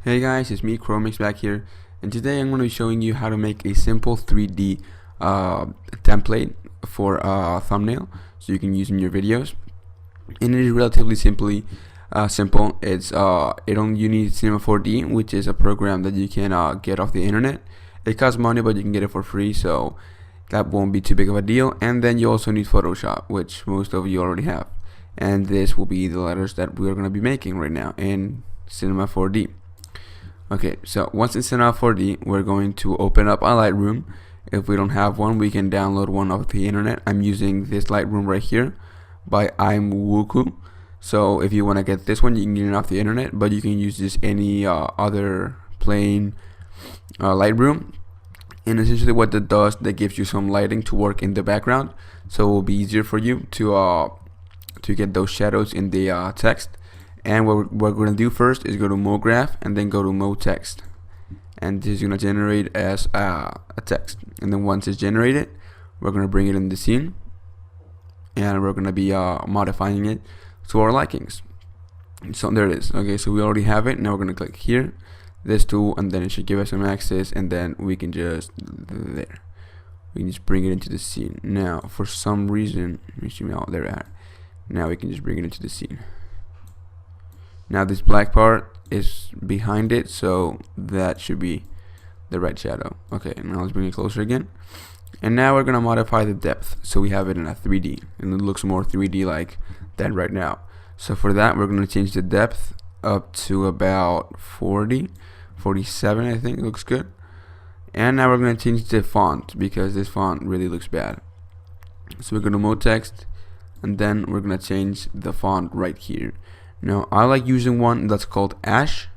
Hey guys, it's me, Kromekx back here, and today I'm going to be showing you how to make a simple 3D template for a thumbnail so you can use in your videos. And it is relatively simple. You need Cinema 4D, which is a program that you can get off the internet. It costs money, but you can get it for free, so that won't be too big of a deal. And then you also need Photoshop, which most of you already have. And this will be the letters that we're going to be making right now in Cinema 4D. Okay, so once it's in our 4D, we're going to open up a Lightroom. If we don't have one, we can download one off the internet. I'm using this Lightroom right here by imwooku. So if you want to get this one, you can get it off the internet, but you can use just any other plain Lightroom. And essentially what that does, that gives you some lighting to work in the background, so it will be easier for you to get those shadows in the text. And what we're going to do first is go to Mode Graph and then go to Mode Text, and this is going to generate as a text. And then once it's generated, we're going to bring it in the scene, and we're going to be modifying it to our likings. So there it is. Okay, so we already have it. Now we're going to click here, this tool, and then it should give us some access, and then we can just we can just bring it into the scene. Now for some reason, let me zoom out. There we are. Now we can just bring it into the scene. Now this black part is behind it, so that should be the red shadow. Okay, now let's bring it closer again. And now we're going to modify the depth, so we have it in a 3D, and it looks more 3D like that right now. So for that, we're going to change the depth up to about 47, I think. It looks good. And now we're going to change the font, because this font really looks bad. So we're going to Mode Text, and then we're going to change the font right here. Now I like using one that's called Ash,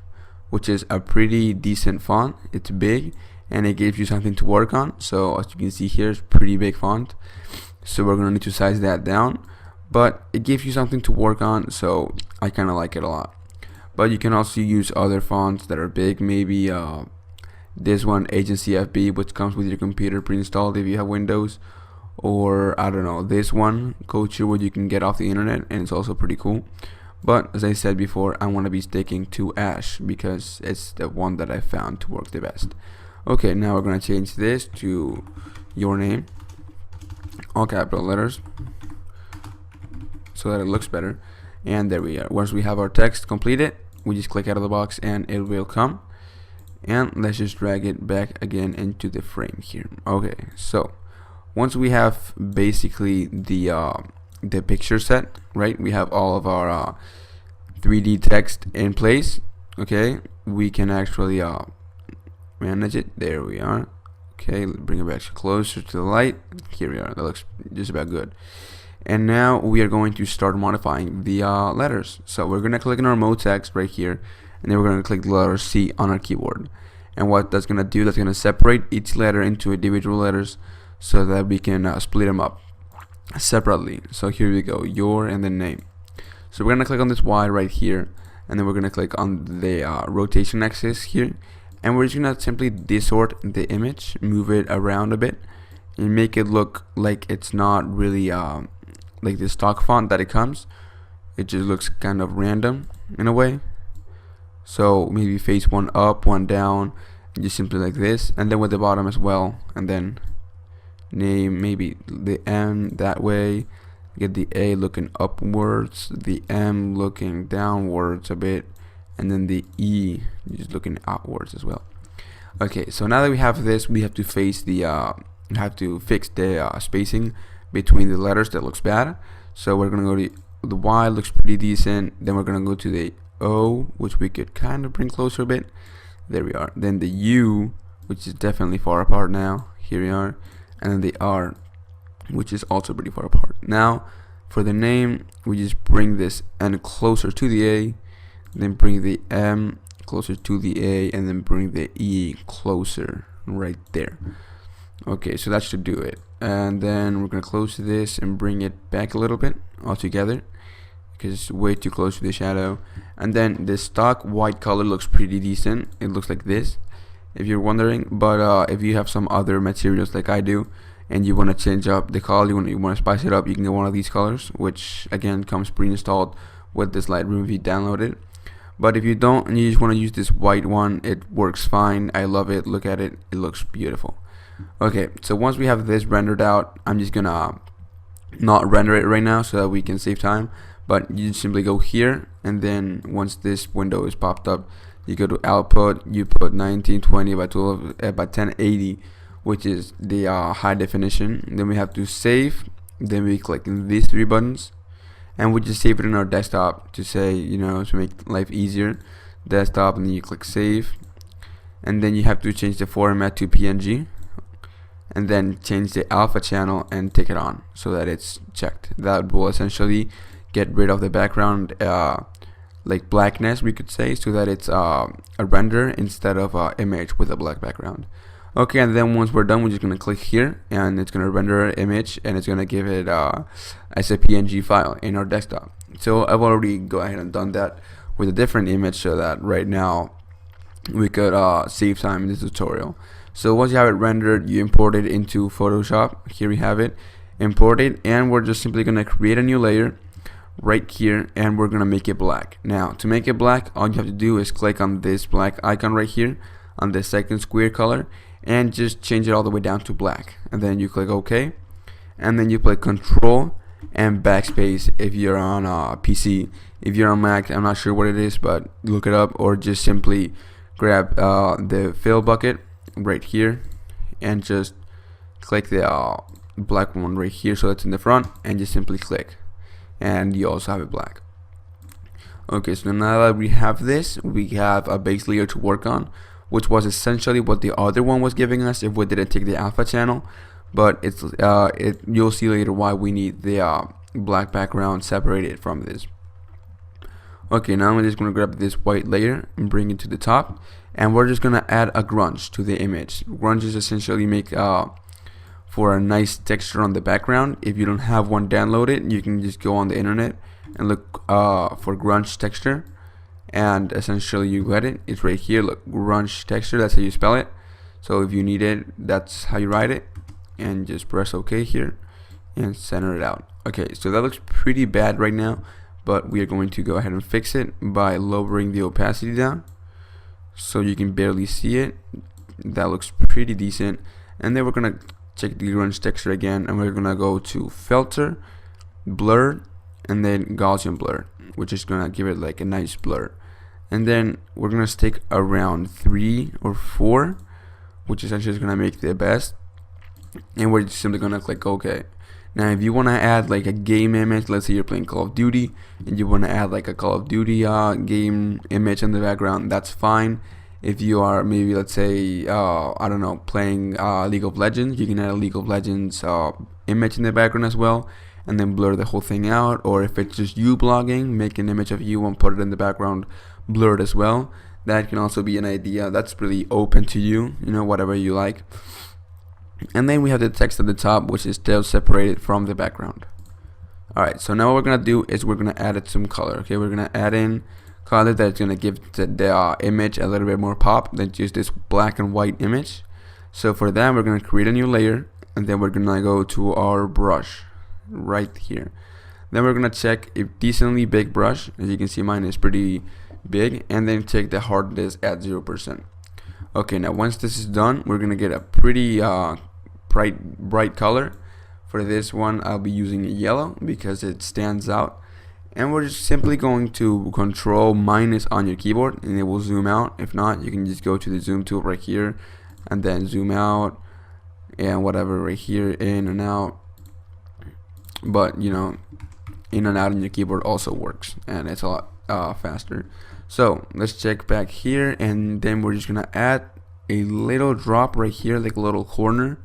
which is a pretty decent font. It's big and it gives you something to work on. So as you can see here, it's pretty big font, so we're gonna need to size that down, but it gives you something to work on, so I kinda like it a lot. But you can also use other fonts that are big, maybe this one, Agency FB, which comes with your computer pre-installed if you have Windows, or I don't know, this one, Culture, what you can get off the internet, and it's also pretty cool. But as I said before, I want to be sticking to Ash because it's the one that I found to work the best. Okay, now we're going to change this to your name, all capital letters, so that it looks better. And there we are. Once we have our text completed, we just click out of the box and it will come. And let's just drag it back again into the frame here. Okay, so once we have basically the picture set, right, we have all of our 3D text in place. Okay, we can actually manage it. There we are. Okay, bring it back closer to the light. Here we are. That looks just about good. And now we are going to start modifying the letters. So we're going to click on our Mode Text right here, and then we're going to click the letter C on our keyboard. And what that's going to do, that's going to separate each letter into individual letters so that we can split them up separately. So here we go, your and then name. So we're gonna click on this Y right here, and then we're gonna click on the rotation axis here, and we're just gonna simply distort the image, move it around a bit, and make it look like it's not really like the stock font that it comes. It just looks kind of random in a way. So maybe face one up, one down, just simply like this, and then with the bottom as well, and then name, maybe the M that way, get the A looking upwards, the M looking downwards a bit, and then the E just looking outwards as well. Okay, so now that we have this, we have to fix the spacing between the letters. That looks bad, so we're gonna go to the Y, looks pretty decent. Then we're gonna go to the O, which we could kind of bring closer a bit. There we are. Then the U, which is definitely far apart now. Here we are. And then the R, which is also pretty far apart. Now for the name, we just bring this N closer to the A, then bring the M closer to the A, and then bring the E closer right there. Okay, so that should do it. And then we're gonna close this and bring it back a little bit all together because it's way too close to the shadow. And then the stock white color looks pretty decent. It looks like this, if you're wondering. But if you have some other materials like I do, and you want to change up the color, you want to spice it up, you can get one of these colors, which again comes pre-installed with this Lightroom if you download it. But if you don't and you just want to use this white one, it works fine. I love it. Look at it. It looks beautiful. Okay, so once we have this rendered out, I'm just gonna not render it right now so that we can save time. But you simply go here, and then once this window is popped up, you go to output, you put 1920 by 12 by 1080, which is the high definition. Then we have to save. Then we click these three buttons, and we just save it in our desktop to say, you know, to make life easier. Desktop, and then you click save, and then you have to change the format to PNG, and then change the alpha channel and take it on so that it's checked. That will essentially get rid of the background like blackness, we could say, so that it's a render instead of an image with a black background. Okay, and then once we're done, we're just gonna click here, and it's gonna render an image, and it's gonna give it as a PNG file in our desktop. So I've already go ahead and done that with a different image, so that right now we could save time in this tutorial. So once you have it rendered, you import it into Photoshop. Here we have it, import it, and we're just simply gonna create a new layer right here, and we're gonna make it black. Now to make it black, all you have to do is click on this black icon right here on the second square color, and just change it all the way down to black, and then you click OK, and then you click Control and backspace if you're on a PC. If you're on Mac, I'm not sure what it is, but look it up, or just simply grab the fill bucket right here and just click the black one right here so it's in the front, and just simply click, and you also have it black. Okay, so now that we have this, we have a base layer to work on, which was essentially what the other one was giving us if we didn't take the alpha channel. But it's you'll see later why we need the black background separated from this. Okay, now I'm just gonna grab this white layer and bring it to the top, and we're just gonna add a grunge to the image. Grunge is essentially make for a nice texture on the background. If you don't have one downloaded, you can just go on the internet and look for grunge texture, and essentially you get it. It's right here. Look, grunge texture, that's how you spell it. So if you need it, that's how you write it, and just press OK here and center it out. Okay, so that looks pretty bad right now, but we are going to go ahead and fix it by lowering the opacity down so you can barely see it. That looks pretty decent. And then we're gonna check the grunge texture again, and we're gonna go to filter, blur, and then Gaussian blur, which is gonna give it like a nice blur. And then we're gonna stick around 3 or 4, which essentially is gonna make the best, and we're just simply gonna click OK. Now if you want to add like a game image, let's say you're playing Call of Duty and you want to add like a Call of Duty game image in the background, that's fine. If you are maybe, let's say I don't know, playing League of Legends, you can add a League of Legends image in the background as well, and then blur the whole thing out. Or if it's just you blogging, make an image of you and put it in the background, blur it as well. That can also be an idea. That's really open to you, you know, whatever you like. And then we have the text at the top, which is still separated from the background. Alright, so now what we're gonna do is we're gonna add it some color. Okay, we're gonna add in color that's gonna give the image a little bit more pop than just this black and white image. So for that, we're gonna create a new layer, and then we're gonna go to our brush right here. Then we're gonna check a decently big brush. As you can see, mine is pretty big, and then check the hardness at 0%. Okay, now once this is done, we're gonna get a pretty bright color. For this one, I'll be using yellow because it stands out, and we're just simply going to Control minus on your keyboard, and it will zoom out. If not, you can just go to the zoom tool right here and then zoom out and whatever right here, in and out. But you know, in and out on your keyboard also works, and it's a lot faster. So let's check back here, and then we're just gonna add a little drop right here, like a little corner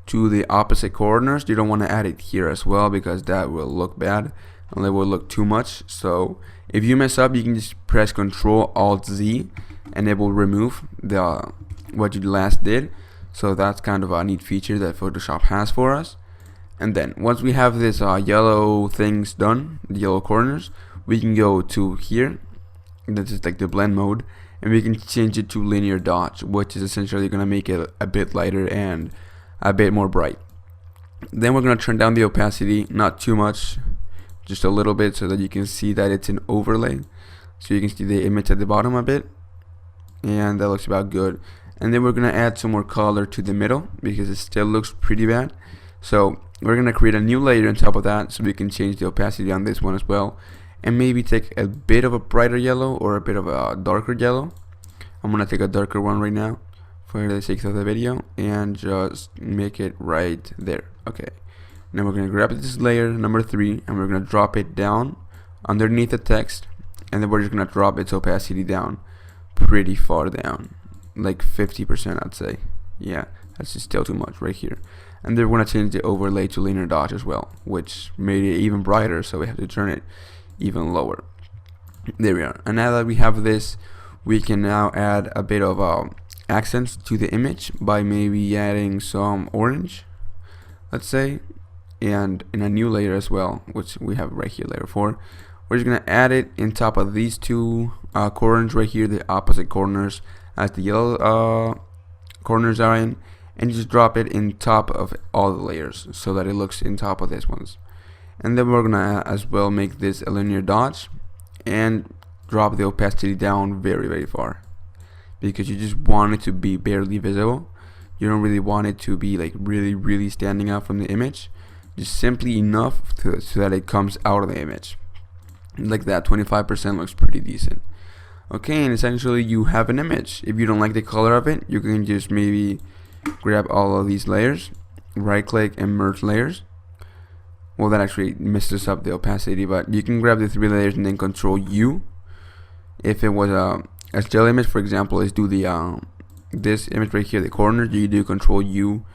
to the opposite corners. You don't want to add it here as well, because that will look bad and it will look too much. So if you mess up, you can just press Control Alt Z, and it will remove the what you last did. So that's kind of a neat feature that Photoshop has for us. And then once we have this yellow things done, the yellow corners, we can go to here. This is like the blend mode, and we can change it to linear dodge, which is essentially going to make it a bit lighter and a bit more bright. Then we're going to turn down the opacity, not too much, just a little bit, so that you can see that it's an overlay. so you can see the image at the bottom a bit, and that looks about good. And then we're gonna add some more color to the middle because it still looks pretty bad. So we're gonna create a new layer on top of that, so we can change the opacity on this one as well, and maybe take a bit of a brighter yellow or a bit of a darker yellow. I'm gonna take a darker one right now for the sake of the video and just make it right there. Okay, now we're gonna grab this layer number 3 and we're gonna drop it down underneath the text, and then we're just gonna drop its opacity down pretty far down, like 50% I'd say. Yeah, that's just still too much right here. And then we're gonna change the overlay to linear dodge as well, which made it even brighter, so we have to turn it even lower. There we are. And now that we have this, we can now add a bit of accents to the image by maybe adding some orange, let's say, and in a new layer as well, which we have right here, layer 4. We're just gonna add it in top of these two corners right here, the opposite corners as the yellow corners are in, and just drop it in top of all the layers so that it looks in top of these ones. And then we're gonna as well make this a linear dodge and drop the opacity down very far, because you just want it to be barely visible. You don't really want it to be like really standing out from the image, just simply enough so that it comes out of the image. Like that, 25% looks pretty decent. Okay, and essentially you have an image. If you don't like the color of it, you can just maybe grab all of these layers, right click and merge layers. Well, that actually messes up the opacity, but you can grab the 3 layers and then control U. If it was a still image, for example, let's do the this image right here, the corner, you do control U,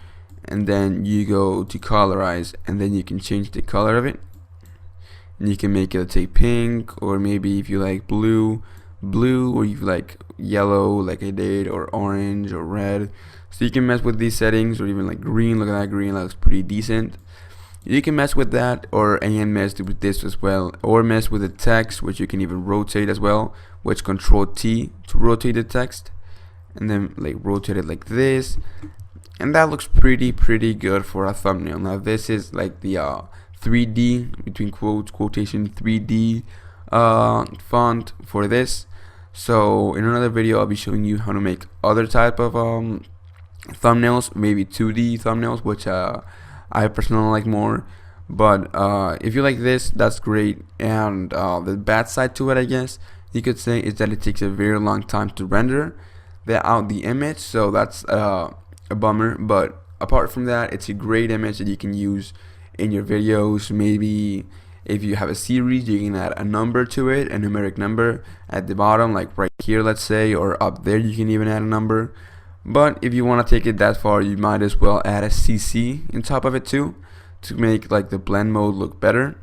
and then you go to colorize, and then you can change the color of it, and you can make it, let's say, pink, or maybe if you like blue, or if you like yellow like I did, or orange or red. So you can mess with these settings, or even like green. Look at that, green looks pretty decent. You can mess with that, and mess with this as well, or mess with the text, which you can even rotate as well, which control T to rotate the text, and then like rotate it like this, and that looks pretty good for a thumbnail. Now this is like the 3D, between quotation 3D font for this. So in another video I'll be showing you how to make other type of thumbnails, maybe 2D thumbnails, which I personally like more. But if you like this, that's great. And the bad side to it, I guess you could say, is that it takes a very long time to render the image, so that's a bummer. But apart from that, it's a great image that you can use in your videos. Maybe if you have a series, you can add a number to it, a numeric number at the bottom, like right here, let's say, or up there you can even add a number. But if you want to take it that far, you might as well add a CC on top of it too, to make like the blend mode look better.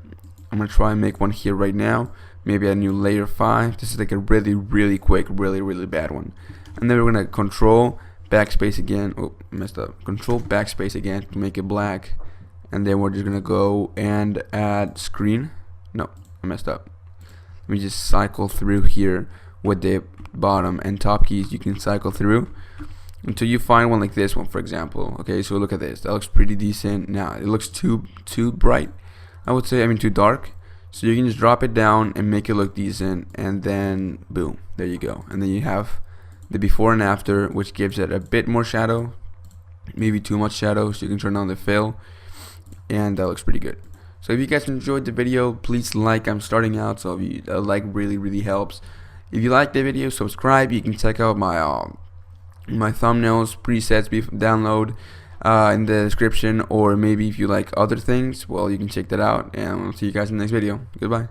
I'm gonna try and make one here right now, maybe a new layer 5. This is like a really quick, really bad one. And then we're gonna control backspace again. Oh, messed up. Control backspace again to make it black. And then we're just gonna go and add screen. No, I messed up. Let me just cycle through here with the bottom and top keys. You can cycle through until you find one like this one, for example. Okay, so look at this. That looks pretty decent. Now it looks too bright, I would say. I mean too dark. So you can just drop it down and make it look decent, and then boom, there you go. And then you have the before and after, which gives it a bit more shadow, maybe too much shadow, so you can turn on the fill, and that looks pretty good. So if you guys enjoyed the video, please like. I'm starting out, so if you, like really helps. If you like the video, subscribe. You can check out my my thumbnails presets download in the description, or maybe if you like other things, well, you can check that out, and I'll see you guys in the next video. Goodbye.